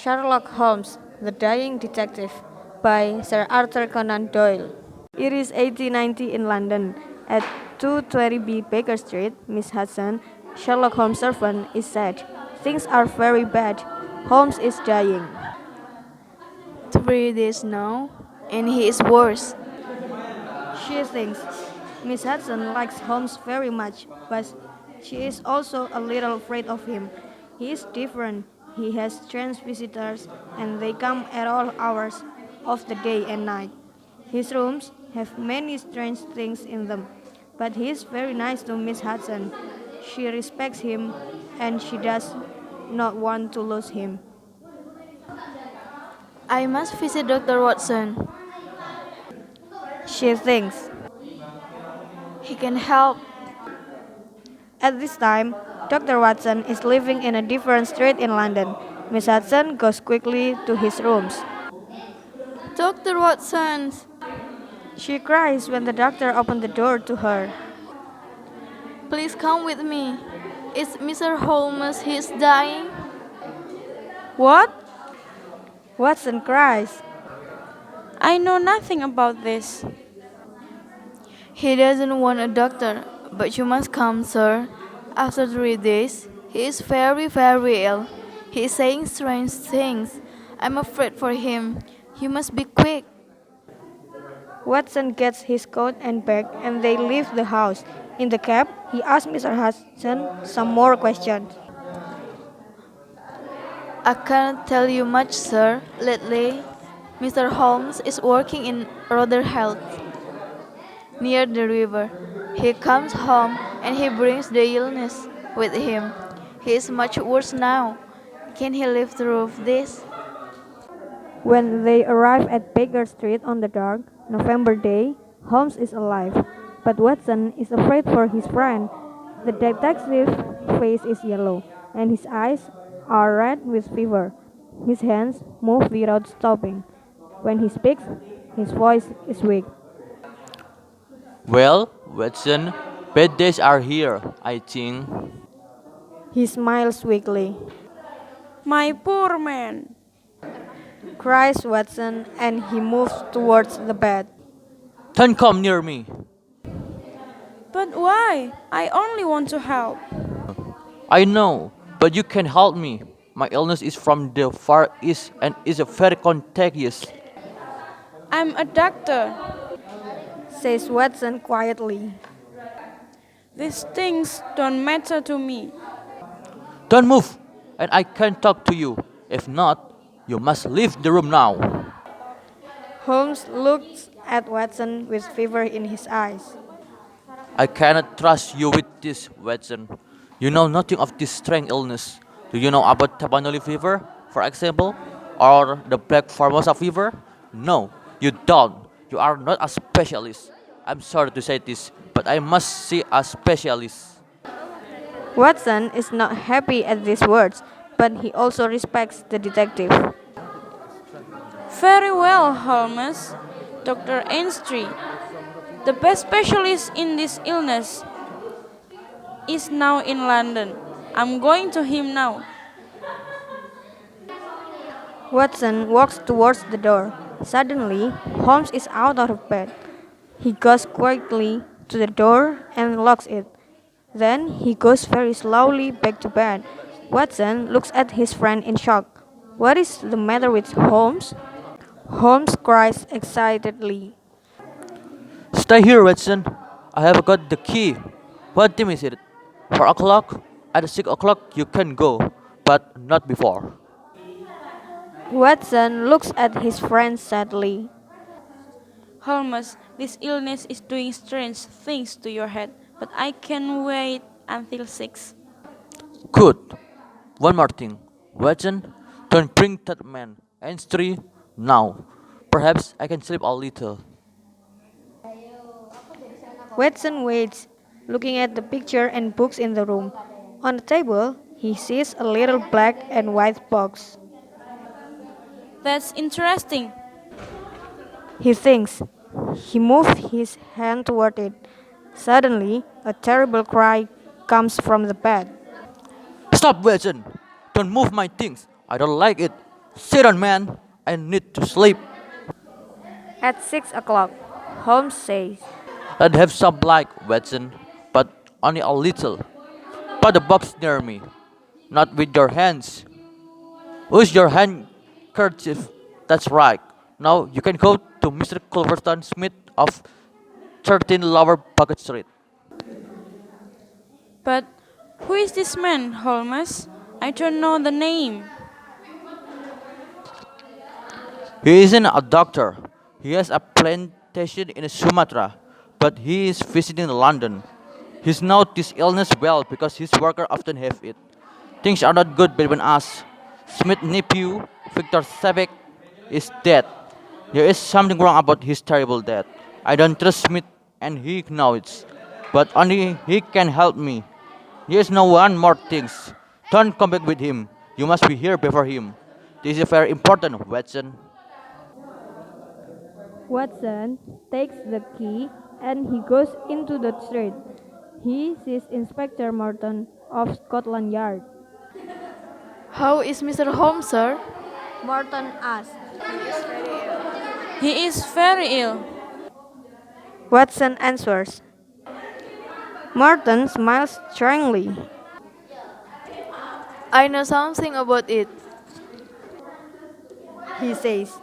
Sherlock Holmes, The Dying Detective by Sir Arthur Conan Doyle. It is 1890 in London. At 220B Baker Street, Miss Hudson, Sherlock Holmes' servant, is said, "Things are very bad. Holmes is dying." 3 days now, and he is worse. She thinks Miss Hudson likes Holmes very much, but she is also a little afraid of him. He is different. He has strange visitors, and they come at all hours of the day and night. His rooms have many strange things in them, but he is very nice to Miss Hudson. She respects him, and she does not want to lose him. I must visit Dr. Watson. She thinks. He can help. At this time, Dr. Watson is living in a different street in London. Miss Hudson goes quickly to his rooms. Dr. Watson, She cries when the doctor opens the door to her. please come with me. It's Mr. Holmes, he is dying. What? Watson cries. I know nothing about this. He doesn't want a doctor, but you must come, sir. After 3 days, he is very, very ill. He is saying strange things. I'm afraid for him. You must be quick. Watson gets his coat and bag and they leave the house. In the cab, he asks Mr. Hudson some more questions. I cannot tell you much, sir. Lately, Mr. Holmes is working in Rotherhithe, near the river. He comes home and he brings the illness with him. He is much worse now. Can he live through this? When they arrive at Baker Street on the dark November day, Holmes is alive, but Watson is afraid for his friend. The detective's face is yellow, and his eyes are red with fever. His hands move without stopping. When he speaks, his voice is weak. Well, Watson, bad days are here, I think. He smiles weakly. My poor man. Cries Watson, and he moves towards the bed. Don't come near me. But why? I only want to help. I know, but you can help me. My illness is from the Far East and is very contagious. I'm a doctor. Says Watson quietly. These things don't matter to me. Don't move, and I can talk to you. If not, you must leave the room now. Holmes looks at Watson with fever in his eyes. I cannot trust you with this, Watson. You know nothing of this strange illness. Do you know about Tabanoli fever, for example? Or the Black Formosa fever? No, you don't. You are not a specialist. I'm sorry to say this, but I must see a specialist. Watson is not happy at these words, but he also respects the detective. Very well, Holmes. Dr. Ainstree, the best specialist in this illness, is now in London. I'm going to him now. Watson walks towards the door. Suddenly, Holmes is out of bed. He goes quickly to the door and locks it. Then he goes very slowly back to bed. Watson looks at his friend in shock. What is the matter with Holmes? Holmes cries excitedly. Stay here, Watson. I have got the key. What time is it? 4 o'clock? At 6 o'clock you can go, but not before. Watson looks at his friend sadly. Holmes, this illness is doing strange things to your head, but I can wait until 6. Good. One more thing, Watson. Don't bring that man, Ainstree, now. Perhaps I can sleep a little. Watson waits, looking at the picture and books in the room. On the table, he sees a little black and white box. That's interesting. He thinks. He moves his hand toward it. Suddenly, a terrible cry comes from the bed. Stop, Watson! Don't move my things. I don't like it. Sit down, man. I need to sleep. At 6 o'clock, Holmes says. I'd have some light, Watson, but only a little. Put the box near me, not with your hands. Use your handkerchief. That's right. Now you can go to Mr. Culverton Smith of 13 Lower Bucket Street. But who is this man, Holmes? I don't know the name. He isn't a doctor. He has a plantation in Sumatra, but he is visiting London. He's knows this illness well because his workers often have it. Things are not good between us. Smith's nephew, Victor Sebek, is dead. There is something wrong about his terrible death. I don't trust Smith, and he knows. But only he can help me. There is no one more things. Don't come back with him. You must be here before him. This is very important, Watson. Watson takes the key and he goes into the street. He sees Inspector Morton of Scotland Yard. How is Mr. Holmes, sir? Morton asks. He is very ill. Watson answers. Morton smiles strangely. I know something about it. He says.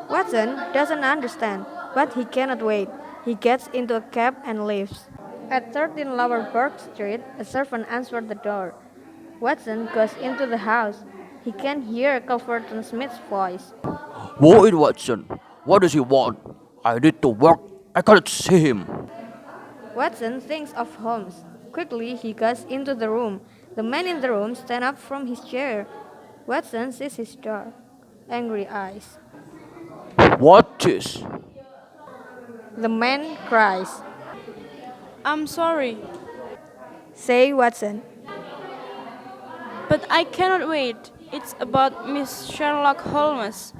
Watson doesn't understand, but he cannot wait. He gets into a cab and leaves. At 13 Lower Burke Street, a servant answered the door. Watson goes into the house. He can hear Culverton Smith's voice. Who is Watson? What does he want? I need to work. I cannot see him. Watson thinks of Holmes. Quickly, he goes into the room. The man in the room stands up from his chair. Watson sees his dark, angry eyes. What is? The man cries. I'm sorry, Say, Watson. but I cannot wait. It's about Miss Sherlock Holmes.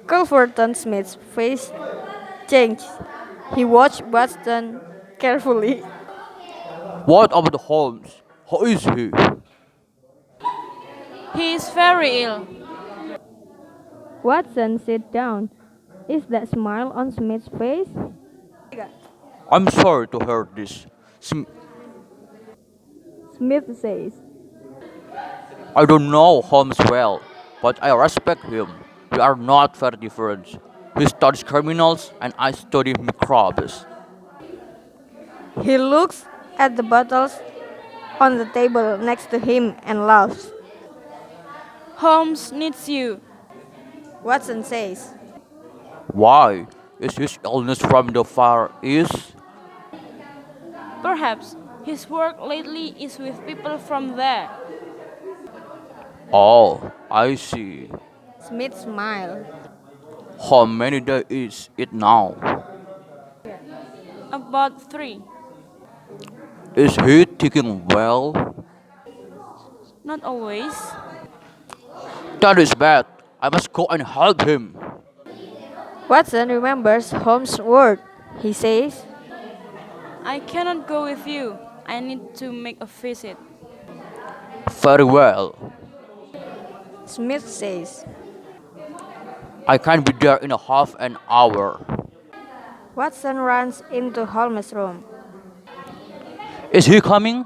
Culverton Smith's face changed. He watched Watson carefully. What about Holmes? How is he? He is very ill. Watson sat down. Is that smile on Smith's face? I'm sorry to hear this. Smith says. I don't know Holmes well, but I respect him. We are not very different. He studies criminals and I study microbes. He looks at the bottles on the table next to him and laughs. Holmes needs you. Watson says. Why? Is his illness from the Far East? Perhaps his work lately is with people from there. Oh, I see. Smith smiled. How many days is it now? About 3. Is he taking well? Not always. That is bad. I must go and help him. Watson remembers Holmes' word. He says. I cannot go with you. I need to make a visit. Very well. Smith says. I can be there in a half an hour. Watson runs into Holmes' room. Is he coming?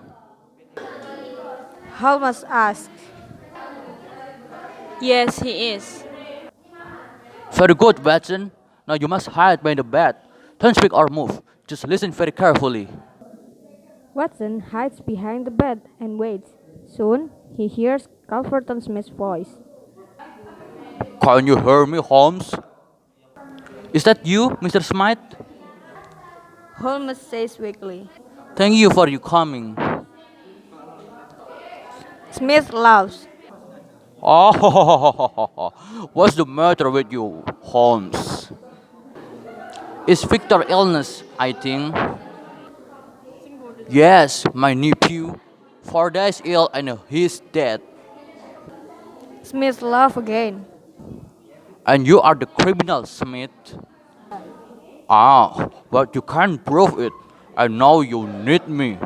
Holmes asks. Yes, he is. Very good, Watson. Now you must hide by the bed. Don't speak or move. Just listen very carefully. Watson hides behind the bed and waits. Soon, he hears Culverton Smith's voice. Can you hear me, Holmes? Is that you, Mr. Smith? Holmes says weakly. Thank you for you coming. Smith laughs. Oh, what's the matter with you, Holmes? It's Victor's illness, I think. Yes, my nephew. 4 days ill and he's dead. Smith laughs again. And you are the criminal, Smith. Ah, but you can't prove it. I know you need me.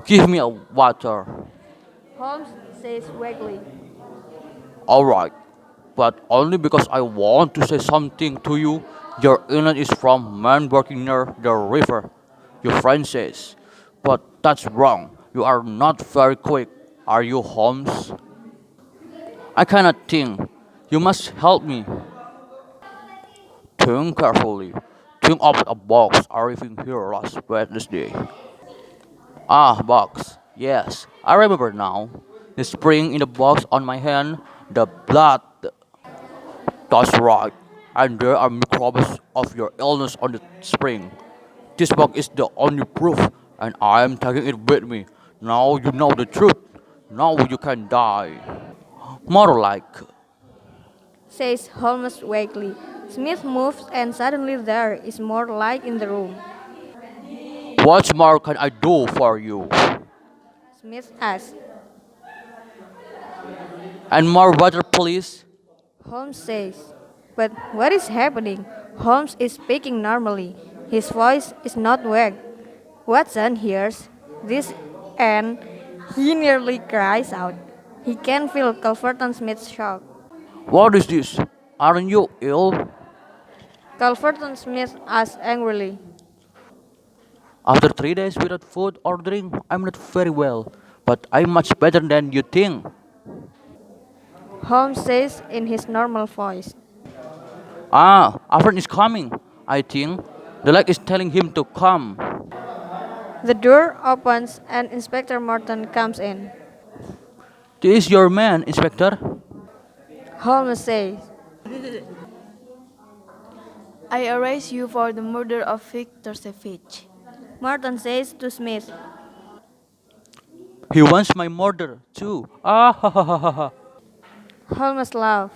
Give me a water. Holmes says vaguely. Alright, but only because I want to say something to you. Your illness is from men working near the river, your friend says. But that's wrong. You are not very quick, are you, Holmes? I cannot think. You must help me. Think carefully. Think of a box arriving here last Wednesday. Ah, box. Yes, I remember now. The spring in the box on my hand, the blood. That's right. And there are microbes of your illness on the spring. This box is the only proof, and I am taking it with me. Now you know the truth. Now you can die. More like, Says Holmes vaguely. Smith moves and suddenly there is more light in the room. what more can I do for you? Smith asks. And more water, please. Holmes says. But what is happening? Holmes is speaking normally. His voice is not vague. Watson hears this and he nearly cries out. He can feel Culverton Smith's shock. What is this? Aren't you ill? Culverton Smith asks angrily. After 3 days without food or drink, I'm not very well, but I'm much better than you think. Holmes says in his normal voice. Ah, Afron is coming, I think. The light is telling him to come. The door opens and Inspector Morton comes in. This is your man, Inspector. Holmes says. I arrest you for the murder of Victor Savage. Morton says to Smith. He wants my murder, too. Ah, ha, ha, ha, ha, ha. Holmes laughs.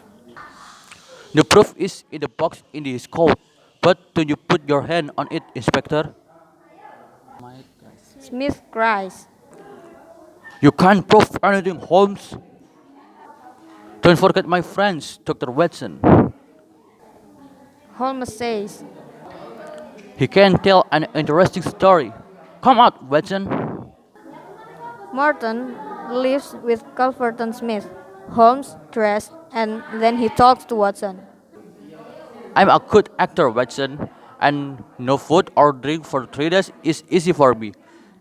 The proof is in the box in his coat. But do you put your hand on it, Inspector? Smith cries. You can't prove anything, Holmes. Don't forget my friends, Dr. Watson. Holmes says. He can tell an interesting story. Come out, Watson. Morton leaves with Culverton Smith. Holmes dressed and then he talks to Watson. I'm a good actor, Watson, and no food or drink for 3 days is easy for me.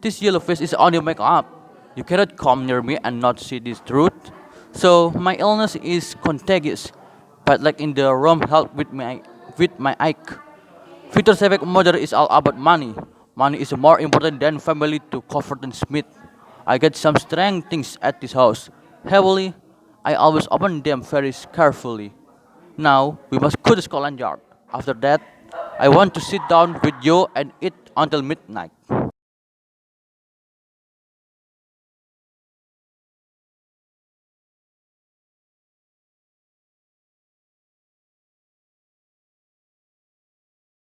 This yellow face is only makeup. You cannot come near me and not see this truth. So my illness is contagious, but like in the room help with my Ike. Victor Savage murder is all about money. Money is more important than family to Culverton Smith. I get some strange things at this house. Heavily, I always open them very carefully. Now we must go to Scotland Yard. After that, I want to sit down with you and eat until midnight.